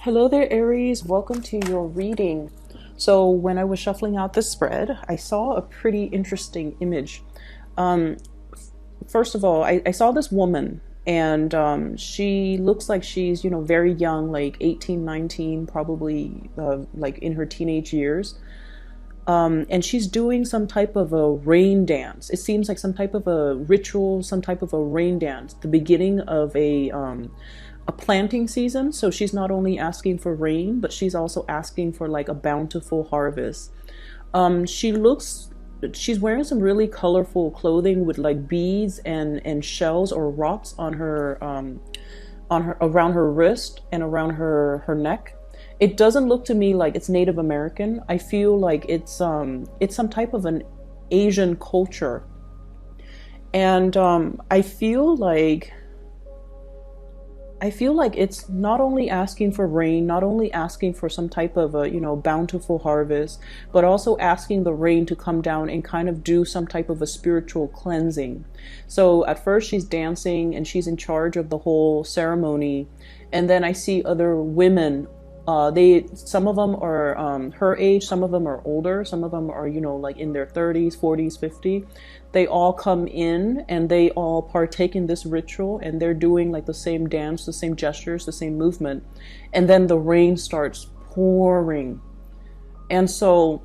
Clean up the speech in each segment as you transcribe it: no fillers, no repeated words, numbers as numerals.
Hello there, Aries. Welcome to your reading. So when I was shuffling out the spread, I saw a pretty interesting image. Um, First of all, I saw this woman, and she looks like she's, very young, like 18, 19, probably like in her teenage years. And she's doing some type of a rain dance. It seems like some type of a ritual, some type of a rain dance, the beginning of a planting season. So she's not only asking for rain, but she's also asking for like a bountiful harvest. She looks, she's wearing some really colorful clothing with like beads and shells or rocks on her around her wrist and around her neck. It doesn't look to me like it's Native American. I feel like it's some type of an Asian culture. And I feel like it's not only asking for rain, not only asking for some type of a, bountiful harvest, but also asking the rain to come down and kind of do some type of a spiritual cleansing. So at first she's dancing and she's in charge of the whole ceremony. And then I see other women. Some of them are her age, some of them are older, some of them are, like in their 30s, 40s, 50s. They all come in and they all partake in this ritual, and they're doing like the same dance, the same gestures, the same movement. And then the rain starts pouring. And so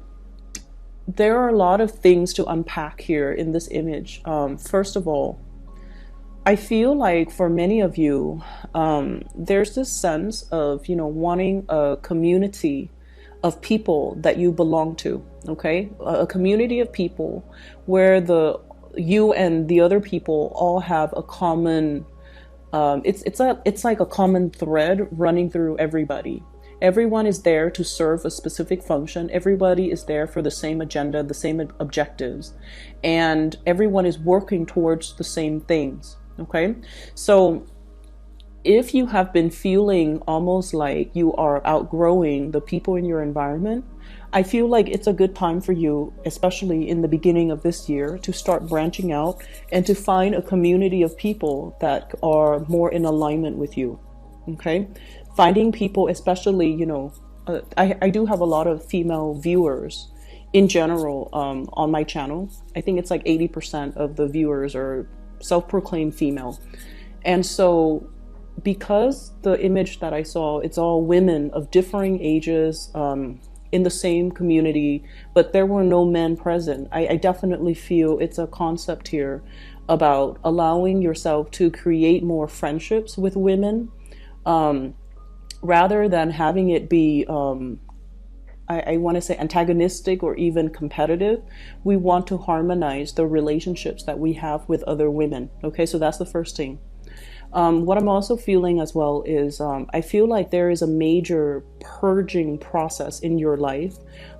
there are a lot of things to unpack here in this image. First of all, I feel like for many of you, there's this sense of, wanting a community of people that you belong to, okay? A community of people where you and the other people all have a common, it's like a common thread running through everybody. Everyone is there to serve a specific function. Everybody is there for the same agenda, the same objectives, and everyone is working towards the same things. Okay, so if you have been feeling almost like you are outgrowing the people in your environment, I feel like it's a good time for you, especially in the beginning of this year, to start branching out and to find a community of people that are more in alignment with you. Okay, finding people, especially, I do have a lot of female viewers in general on my channel. I think it's like 80% of the viewers are self-proclaimed female. And so because the image that I saw, it's all women of differing ages in the same community, but there were no men present. I definitely feel it's a concept here about allowing yourself to create more friendships with women, rather than having it be I want to say antagonistic or even competitive. We want to harmonize the relationships that we have with other women. Okay, so that's the first thing. What I'm also feeling as well is I feel like there is a major purging process in your life.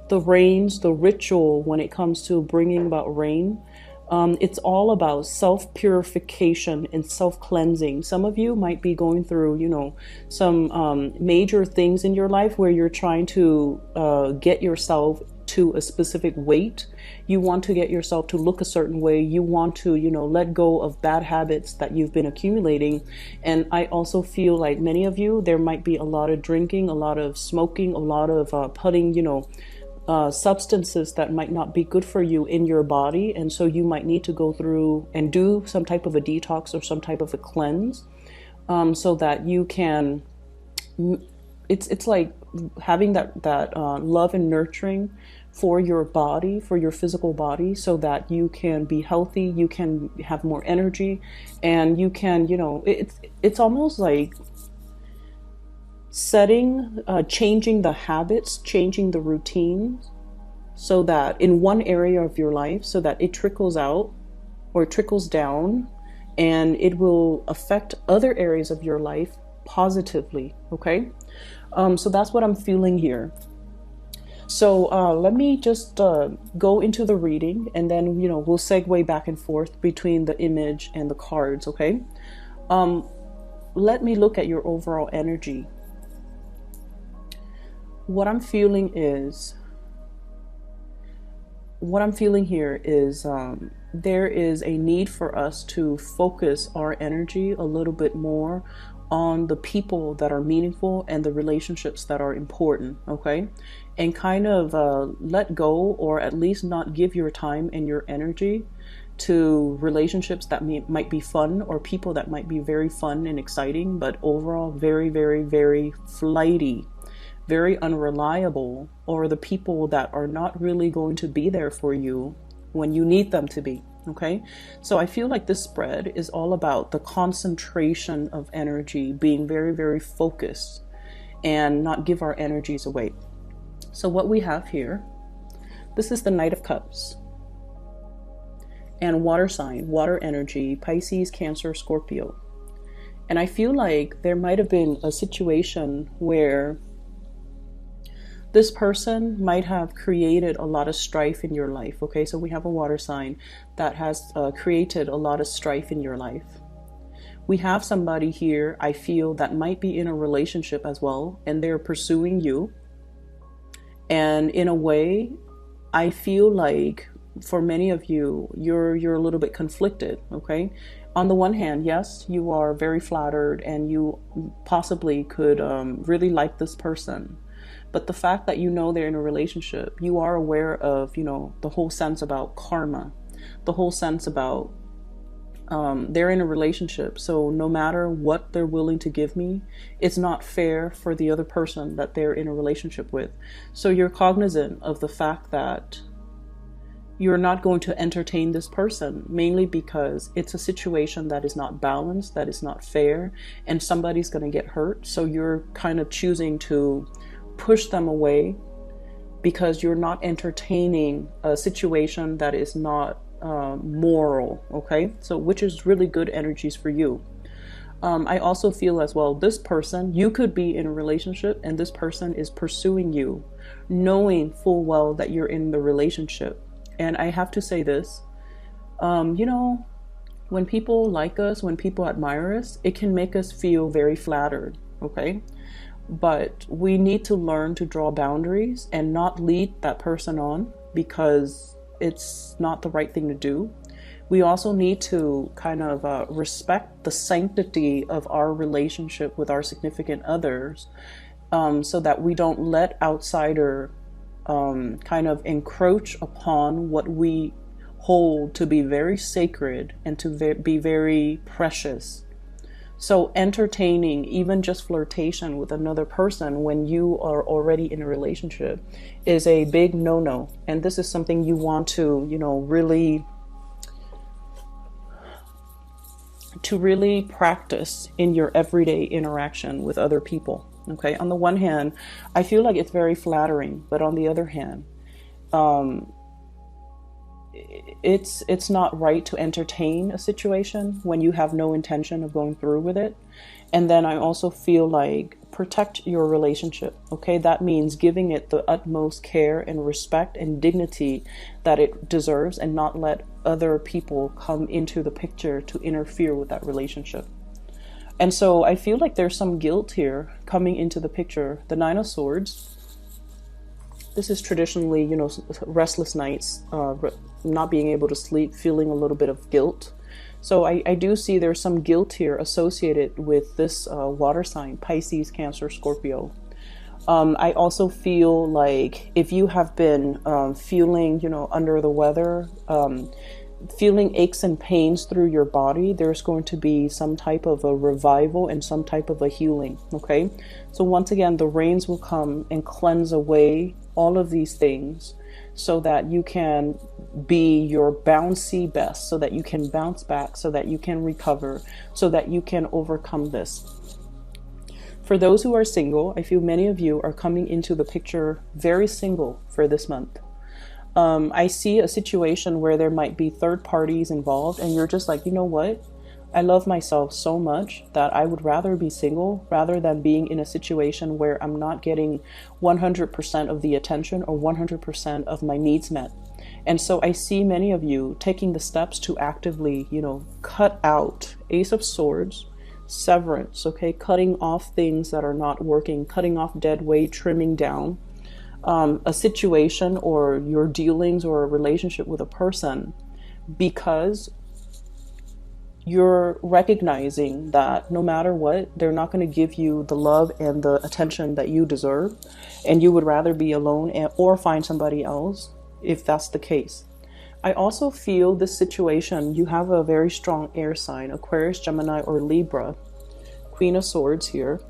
The rains, the ritual when it comes to bringing about rain, it's all about self-purification and self-cleansing. Some of you might be going through, some major things in your life where you're trying to get yourself to a specific weight. You want to get yourself to look a certain way. You want to, let go of bad habits that you've been accumulating. And I also feel like many of you, there might be a lot of drinking, a lot of smoking, a lot of putting, substances that might not be good for you in your body. And so you might need to go through and do some type of a detox or some type of a cleanse, so that you can, it's like having that love and nurturing for your body, for your physical body, so that you can be healthy, you can have more energy, and you can, it's almost like changing the habits, changing the routines, so that in one area of your life, so that it trickles out or trickles down, and it will affect other areas of your life positively. Okay, so that's what I'm feeling here. So let me just go into the reading, and then we'll segue back and forth between the image and the cards. Okay, let me look at your overall energy. What I'm feeling here is there is a need for us to focus our energy a little bit more on the people that are meaningful and the relationships that are important, okay? And kind of let go, or at least not give your time and your energy to relationships that might be fun, or people that might be very fun and exciting, but overall very, very, very flighty, very unreliable, or the people that are not really going to be there for you when you need them to be. Okay, so I feel like this spread is all about the concentration of energy, being very, very focused and not give our energies away. So what we have here, this is the Knight of Cups and water sign, water energy, Pisces, Cancer, Scorpio. And I feel like there might have been a situation where this person might have created a lot of strife in your life. Okay, so we have a water sign that has created a lot of strife in your life. We have somebody here, I feel, that might be in a relationship as well, and they're pursuing you. And in a way, I feel like for many of you, you're a little bit conflicted. Okay, on the one hand, yes, you are very flattered and you possibly could really like this person. But the fact that you know they're in a relationship, you are aware of, you know, the whole sense about karma, the whole sense about they're in a relationship. So no matter what they're willing to give me, it's not fair for the other person that they're in a relationship with. So you're cognizant of the fact that you're not going to entertain this person, mainly because it's a situation that is not balanced, that is not fair, and somebody's going to get hurt. So you're kind of choosing to push them away because you're not entertaining a situation that is not moral. Okay, so which is really good energies for you. I also feel as well, this person, you could be in a relationship and this person is pursuing you, knowing full well that you're in the relationship. And I have to say this, you know, when people like us, when people admire us, it can make us feel very flattered. Okay, but we need to learn to draw boundaries and not lead that person on because it's not the right thing to do. We also need to kind of respect the sanctity of our relationship with our significant others, so that we don't let outsider kind of encroach upon what we hold to be very sacred and to be very precious. So entertaining even just flirtation with another person when you are already in a relationship is a big no-no. And this is something you want to, you know, really practice in your everyday interaction with other people. Okay, on the one hand, I feel like it's very flattering, but on the other hand, it's not right to entertain a situation when you have no intention of going through with it. And then I also feel like protect your relationship. Okay, that means giving it the utmost care and respect and dignity that it deserves, and not let other people come into the picture to interfere with that relationship. And so I feel like there's some guilt here coming into the picture. The Nine of Swords, this is traditionally, you know, restless nights, not being able to sleep, feeling a little bit of guilt. So I do see there's some guilt here associated with this water sign, Pisces, Cancer, Scorpio. I also feel like if you have been feeling, you know, under the weather, feeling aches and pains through your body, there's going to be some type of a revival and some type of a healing. Okay, so once again, the rains will come and cleanse away all of these things so that you can be your bouncy best, so that you can bounce back, so that you can recover, so that you can overcome this. For those who are single, I feel many of you are coming into the picture very single for this month. I see a situation where there might be third parties involved and you're just like, you know what? I love myself so much that I would rather be single rather than being in a situation where I'm not getting 100% of the attention or 100% of my needs met. And so I see many of you taking the steps to actively, you know, cut out Ace of Swords, severance, okay? Cutting off things that are not working, cutting off dead weight, trimming down. A situation or your dealings or a relationship with a person, because you're recognizing that no matter what, they're not going to give you the love and the attention that you deserve, and you would rather be alone or find somebody else if that's the case. I also feel this situation, you have a very strong air sign, Aquarius, Gemini, or Libra, Queen of Swords here.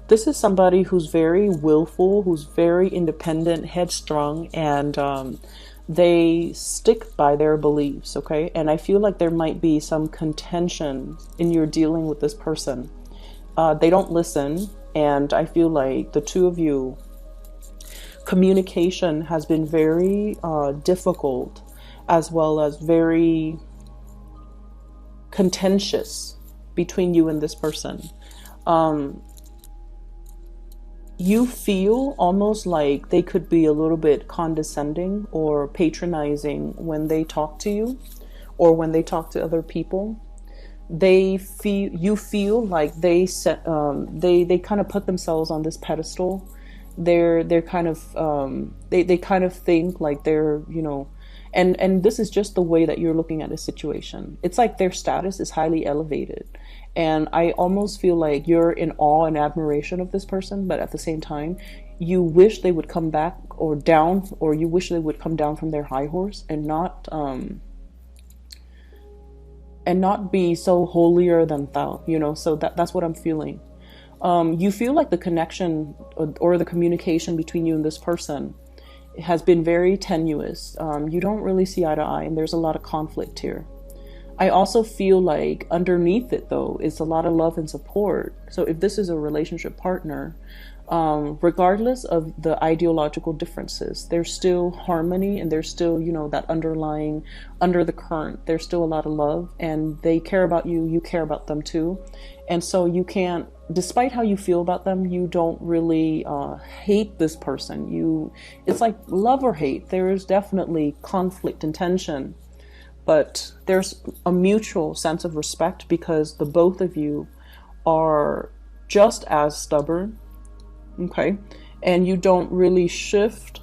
This is somebody who's very willful, who's very independent, headstrong, and they stick by their beliefs, okay? And I feel like there might be some contention in your dealing with this person. They don't listen, and I feel like the two of you, communication has been very difficult, as well as very contentious between you and this person. You feel almost like they could be a little bit condescending or patronizing when they talk to you or when they talk to other people. You feel like they kind of put themselves on this pedestal. They're kind of they kind of think like they're, you know, and this is just the way that you're looking at a situation. It's like their status is highly elevated. And I almost feel like you're in awe and admiration of this person, but at the same time, you wish they would come back or down, or you wish they would come down from their high horse and not be so holier than thou, you know. So that's what I'm feeling. You feel like the connection or the communication between you and this person has been very tenuous. You don't really see eye to eye, and there's a lot of conflict here. I also feel like underneath it, though, is a lot of love and support. So if this is a relationship partner, regardless of the ideological differences, there's still harmony, and there's still, you know, that underlying, under the current, there's still a lot of love, and they care about you, you care about them too. And so you can't, despite how you feel about them, you don't really hate this person. It's like love or hate. There is definitely conflict and tension. But there's a mutual sense of respect because the both of you are just as stubborn, okay? And you don't really shift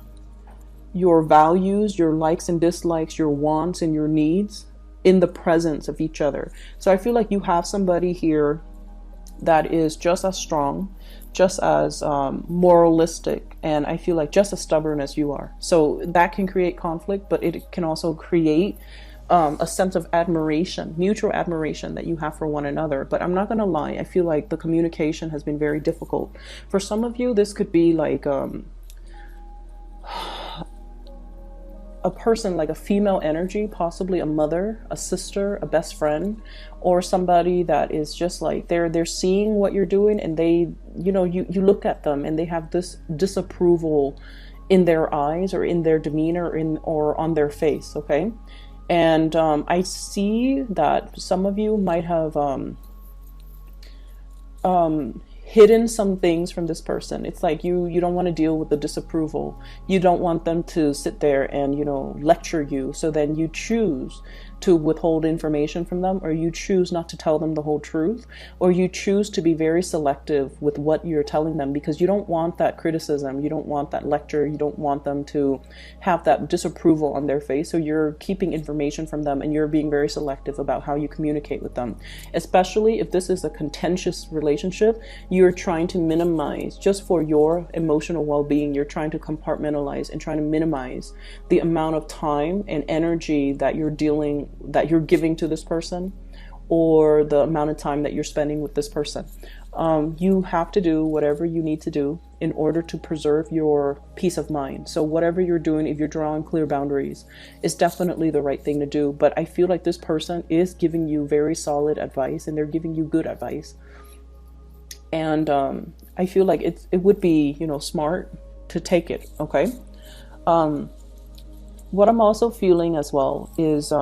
your values, your likes and dislikes, your wants and your needs in the presence of each other. So I feel like you have somebody here that is just as strong, just as moralistic, and I feel like just as stubborn as you are. So that can create conflict, but it can also create a sense of admiration, mutual admiration that you have for one another. But I'm not going to lie, I feel like the communication has been very difficult. For some of you, this could be like a person, like a female energy, possibly a mother, a sister, a best friend, or somebody that is just like they're seeing what you're doing, and they, you know, you look at them and they have this disapproval in their eyes or in their demeanor or on their face, okay? And I see that some of you might have hidden some things from this person. It's like you don't want to deal with the disapproval. You don't want them to sit there and, you know, lecture you. So then you choose to withhold information from them, or you choose not to tell them the whole truth, or you choose to be very selective with what you're telling them because you don't want that criticism. You don't want that lecture. You don't want them to have that disapproval on their face. So you're keeping information from them, and you're being very selective about how you communicate with them. Especially if this is a contentious relationship, you're trying to minimize, just for your emotional well-being, you're trying to compartmentalize and trying to minimize the amount of time and energy that you're giving to this person, or the amount of time that you're spending with this person. You have to do whatever you need to do in order to preserve your peace of mind. So whatever you're doing, if you're drawing clear boundaries, is definitely the right thing to do. But I feel like this person is giving you very solid advice, and they're giving you good advice. And I feel like it would be, you know, smart to take it, okay? What I'm also feeling as well is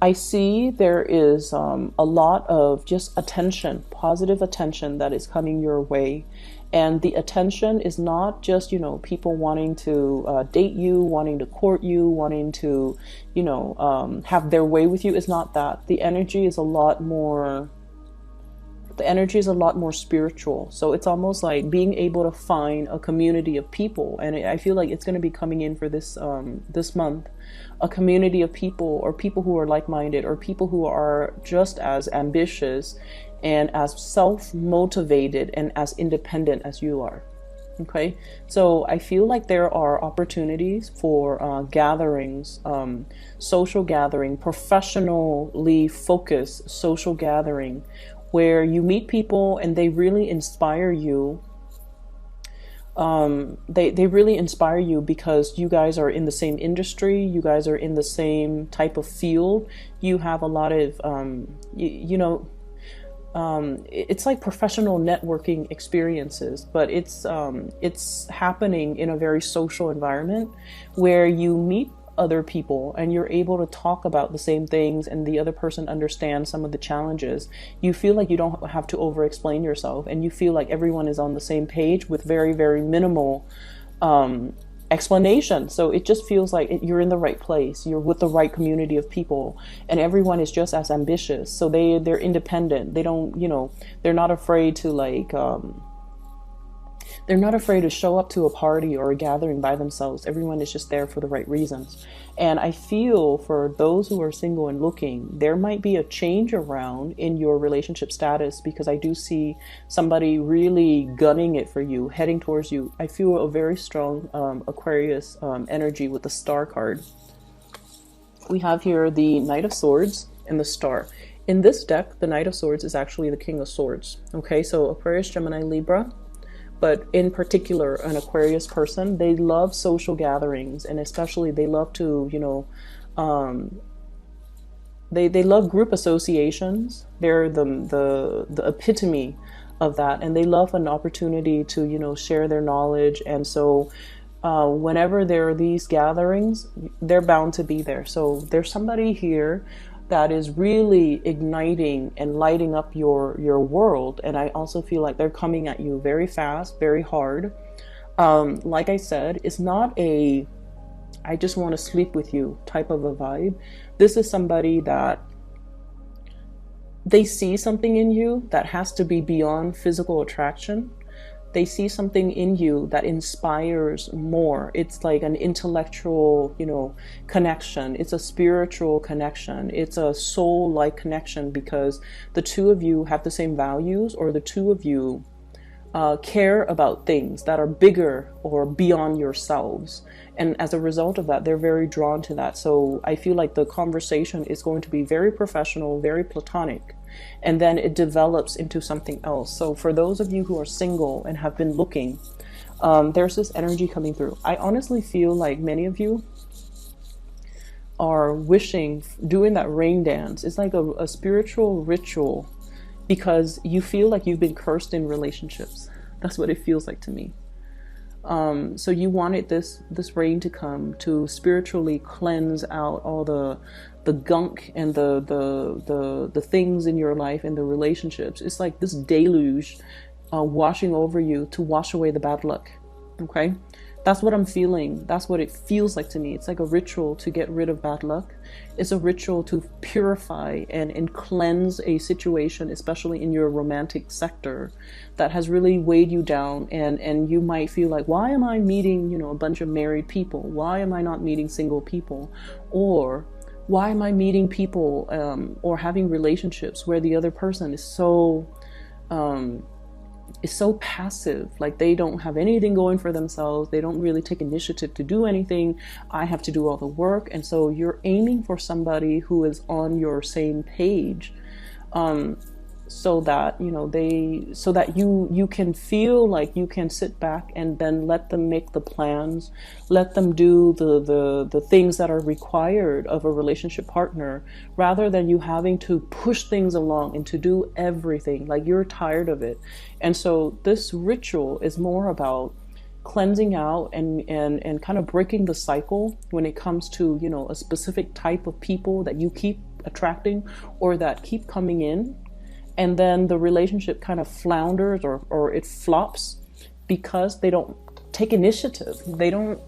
I see there is a lot of just attention, positive attention that is coming your way. And the attention is not just, you know, people wanting to date you, wanting to court you, wanting to, you know, have their way with you. It's not that. The energy is a lot more spiritual. So it's almost like being able to find a community of people. And I feel like it's going to be coming in for this month. a community of people, or people who are like-minded, or people who are just as ambitious and as self-motivated and as independent as you are. Okay, so I feel like there are opportunities for gatherings, social gathering, professionally focused social gathering, where you meet people and they really inspire you. They really inspire you because you guys are in the same industry, you guys are in the same type of field, you have a lot of, it's like professional networking experiences, but it's happening in a very social environment where you meet other people and you're able to talk about the same things, and the other person understands some of the challenges. You feel like you don't have to over explain yourself, and you feel like everyone is on the same page with very, very minimal explanation. So it just feels like you're in the right place, you're with the right community of people, and everyone is just as ambitious. So they're independent, they don't, they're not afraid to they're not afraid to show up to a party or a gathering by themselves. Everyone is just there for the right reasons. And I feel for those who are single and looking, there might be a change around in your relationship status, because I do see somebody really gunning it for you, heading towards you. I feel a very strong Aquarius energy with the Star card. We have here the Knight of Swords and the Star. In this deck, the Knight of Swords is actually the King of Swords. Okay, so Aquarius, Gemini, Libra. But in particular, an Aquarius person, they love social gatherings, and especially they love to, they love group associations. They're the epitome of that, and they love an opportunity to, share their knowledge. And so whenever there are these gatherings, they're bound to be there. So there's somebody here that is really igniting and lighting up your world. And I also feel like they're coming at you very fast, very hard. Like I said, it's not a I just want to sleep with you type of a vibe. This is somebody that they see something in you that has to be beyond physical attraction. They see something in you that inspires more. It's like an intellectual, connection. It's a spiritual connection. It's a soul-like connection, because the two of you have the same values, or the two of you care about things that are bigger or beyond yourselves. And as a result of that, they're very drawn to that. So I feel like the conversation is going to be very professional, very platonic, and then it develops into something else. So for those of you who are single and have been looking, there's this energy coming through. I honestly feel like many of you are wishing, doing that rain dance. It's like a spiritual ritual, because you feel like you've been cursed in relationships. That's what it feels like to me. So you wanted this rain to come to spiritually cleanse out all the gunk and the things in your life and the relationships. It's like this deluge washing over you to wash away the bad luck. Okay, that's what I'm feeling. That's what it feels like to me. It's like a ritual to get rid of bad luck. It's a ritual to purify and cleanse a situation, especially in your romantic sector, that has really weighed you down. And you might feel like, why am I meeting, a bunch of married people? Why am I not meeting single people? Or why am I meeting people or having relationships where the other person is so passive, like they don't have anything going for themselves. They don't really take initiative to do anything. I have to do all the work. And so you're aiming for somebody who is on your same page, so that you can feel like you can sit back and then let them make the plans, let them do the things that are required of a relationship partner, rather than you having to push things along and to do everything. Like, you're tired of it. And so this ritual is more about cleansing out and kind of breaking the cycle when it comes to, a specific type of people that you keep attracting or that keep coming in. And then the relationship kind of flounders or it flops because they don't take initiative. They don't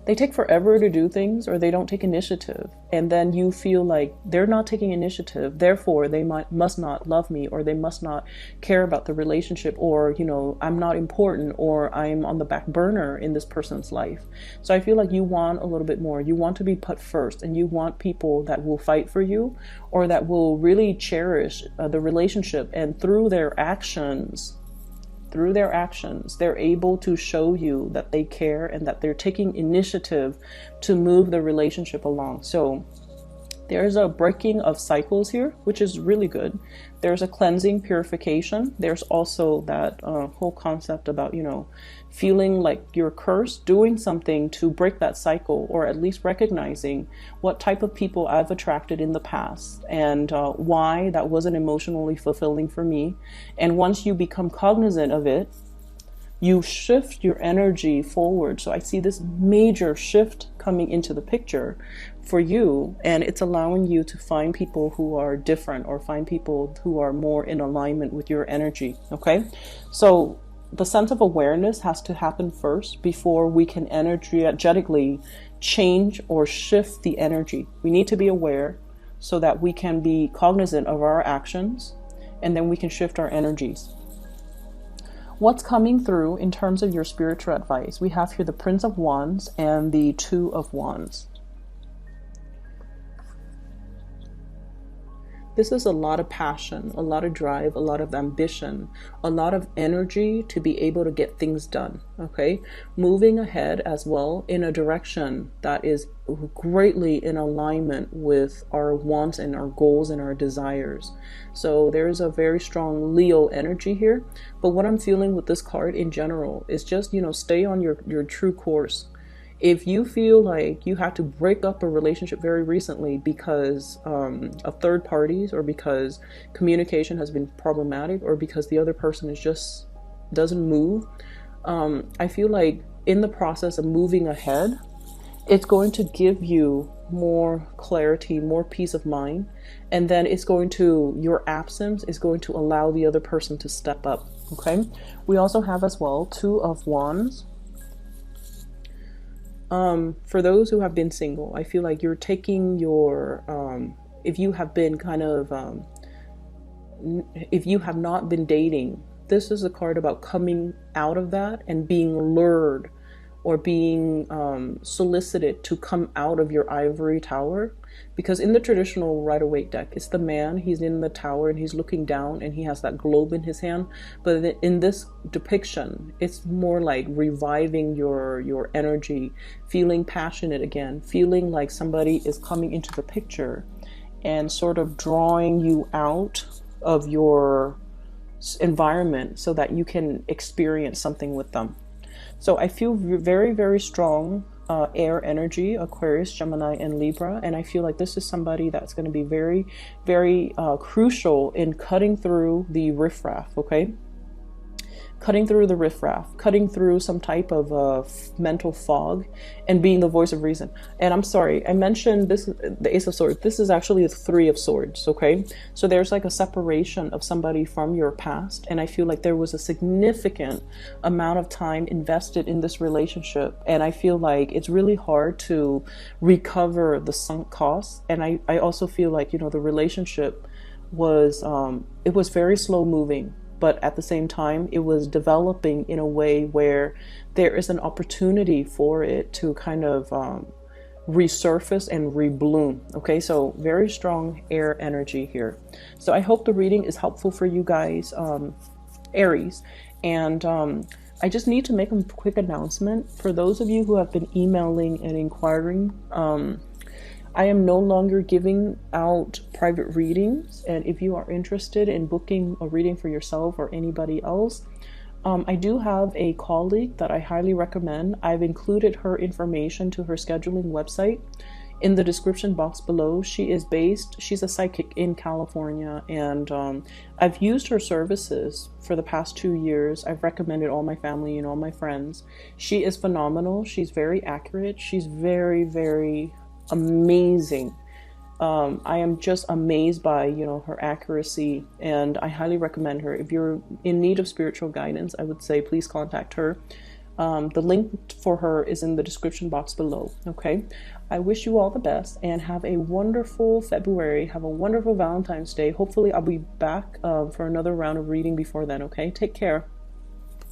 they take forever to do things, or they don't take initiative. And then you feel like they're not taking initiative, therefore they must not love me, or they must not care about the relationship, or, you know, I'm not important, or I'm on the back burner in this person's life. So I feel like you want a little bit more. You want to be put first, and you want people that will fight for you, or that will really cherish the relationship. And through their actions, they're able to show you that they care and that they're taking initiative to move the relationship along. So there's a breaking of cycles here, which is really good. There's a cleansing, purification. There's also that whole concept about, you know, feeling like you're cursed, doing something to break that cycle, or at least recognizing what type of people I've attracted in the past, and why that wasn't emotionally fulfilling for me. And once you become cognizant of it, you shift your energy forward. So I see this major shift coming into the picture for you, and it's allowing you to find people who are different, or find people who are more in alignment with your energy. Okay, so the sense of awareness has to happen first before we can energetically change or shift the energy. We need to be aware so that we can be cognizant of our actions, and then we can shift our energies. What's coming through in terms of your spiritual advice? We have here the Prince of Wands and the Two of Wands. This is a lot of passion, a lot of drive, a lot of ambition, a lot of energy to be able to get things done, okay? Moving ahead as well in a direction that is greatly in alignment with our wants and our goals and our desires. So there's a very strong Leo energy here. But what I'm feeling with this card in general is just, you know, stay on your true course. If you feel like you had to break up a relationship very recently because of third parties, or because communication has been problematic, or because the other person is just doesn't move, I feel like in the process of moving ahead, it's going to give you more clarity, more peace of mind, and then your absence is going to allow the other person to step up. Okay, we also have as well Two of Wands. For those who have been single, I feel like you're taking your, if you have been if you have not been dating, this is a card about coming out of that and being lured, or being solicited to come out of your ivory tower. Because in the traditional Rider-Waite deck, it's the man, he's in the tower and he's looking down and he has that globe in his hand. But in this depiction, it's more like reviving your energy, feeling passionate again, feeling like somebody is coming into the picture and sort of drawing you out of your environment so that you can experience something with them. So I feel very, very strong air energy, Aquarius, Gemini, and Libra. And I feel like this is somebody that's going to be very, very crucial in cutting through the riffraff, okay? Cutting through the riffraff, cutting through some type of mental fog, and being the voice of reason. And I'm sorry, I mentioned this, the Ace of Swords. This is actually the Three of Swords, okay? So there's like a separation of somebody from your past, and I feel like there was a significant amount of time invested in this relationship, and I feel like it's really hard to recover the sunk costs. And I also feel like, you know, the relationship was, it was very slow moving, but at the same time, it was developing in a way where there is an opportunity for it to kind of resurface and rebloom. Okay, so very strong air energy here. So I hope the reading is helpful for you guys, Aries. And I just need to make a quick announcement. For those of you who have been emailing and inquiring, I am no longer giving out private readings, and if you are interested in booking a reading for yourself or anybody else, I do have a colleague that I highly recommend. I've included her information to her scheduling website in the description box below. She's a psychic in California, and I've used her services for the past 2 years. I've recommended all my family and all my friends. She is phenomenal. She's very accurate. She's very, very amazing. I am just amazed by, you know, her accuracy, and I highly recommend her. If you're in need of spiritual guidance, I would say please contact her. The link for her is in the description box below. Okay, I wish you all the best and have a wonderful February. Have a wonderful Valentine's Day. Hopefully I'll be back for another round of reading before then. Okay, take care.